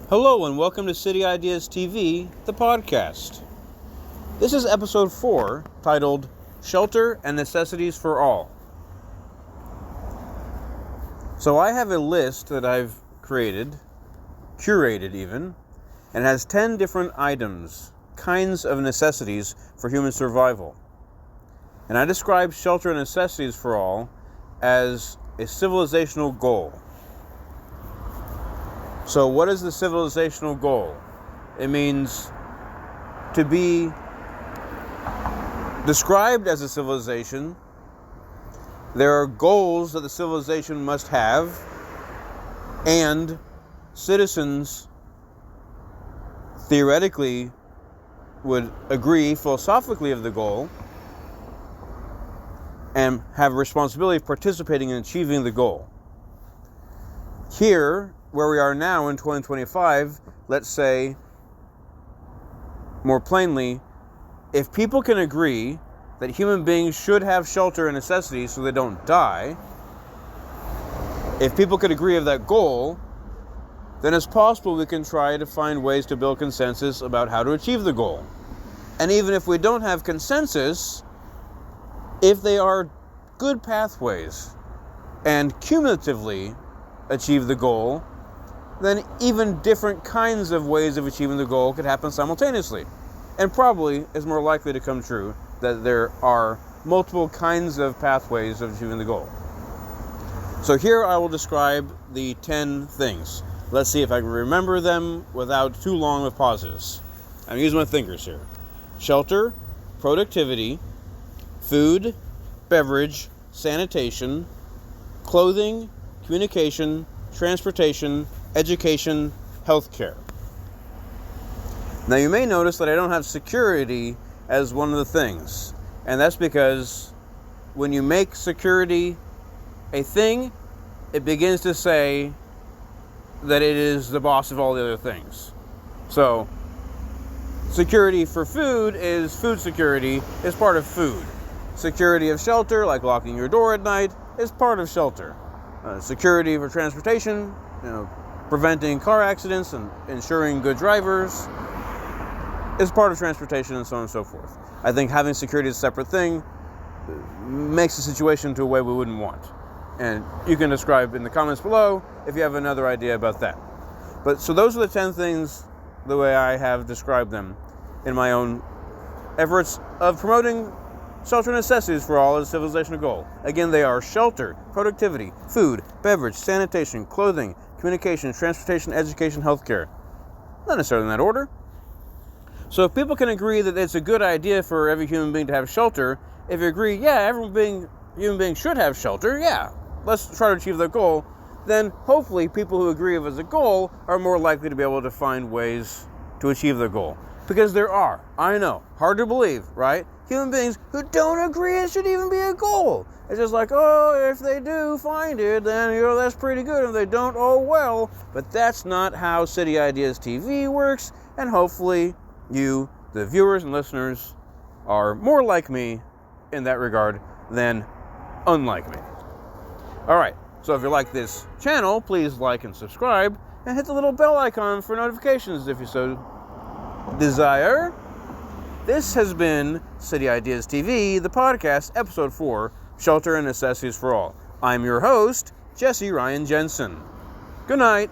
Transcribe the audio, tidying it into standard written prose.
Hello and welcome to City Ideas TV, the podcast. This is episode 4, titled Shelter and Necessities for All. So I have a list that I've curated even, and has 10 different items, kinds of necessities for human survival. And I describe shelter and necessities for all as a civilizational goal. So what is the civilizational goal? It means to be described as a civilization. There are goals that the civilization must have, and citizens theoretically would agree philosophically of the goal and have a responsibility of participating in achieving the goal. Here, where we are now in 2025, let's say, more plainly, if people can agree that human beings should have shelter and necessities so they don't die, if people could agree of that goal, then it's possible we can try to find ways to build consensus about how to achieve the goal. And even if we don't have consensus, if they are good pathways and cumulatively achieve the goal, then even different kinds of ways of achieving the goal could happen simultaneously. And probably is more likely to come true that there are multiple kinds of pathways of achieving the goal. So here I will describe the 10 things. Let's see if I can remember them without too long of pauses. I'm using my fingers here. Shelter, productivity, food, beverage, sanitation, clothing, communication, transportation, education, healthcare. Now you may notice that I don't have security as one of the things. And that's because when you make security a thing, it begins to say that it is the boss of all the other things. So, security for food is food security, is part of food. Security of shelter, like locking your door at night, is part of shelter. Security for transportation, preventing car accidents and ensuring good drivers, is part of transportation, and so on and so forth. I think having security as a separate thing makes the situation to a way we wouldn't want. And you can describe in the comments below if you have another idea about that. But so those are the 10 things the way I have described them in my own efforts of promoting shelter and necessities for all as a civilizational goal. Again, they are shelter, productivity, food, beverage, sanitation, clothing, communication, transportation, education, healthcare. Not necessarily in that order. So if people can agree that it's a good idea for every human being to have shelter, if you agree, human being should have shelter, let's try to achieve that goal, then hopefully people who agree of it as a goal are more likely to be able to find ways to achieve the goal. Because there are, I know, hard to believe, right? Human beings who don't agree it should even be a goal. It's just like, if they do find it, then that's pretty good. If they don't, oh well. But that's not how City Ideas TV works, and hopefully you, the viewers and listeners, are more like me in that regard than unlike me. Alright, so if you like this channel, please like and subscribe, and hit the little bell icon for notifications if you so desire. This has been City Ideas TV, the podcast, episode 4, Shelter and Necessities for All. I'm your host, Jesse Ryan Jensen. Good night.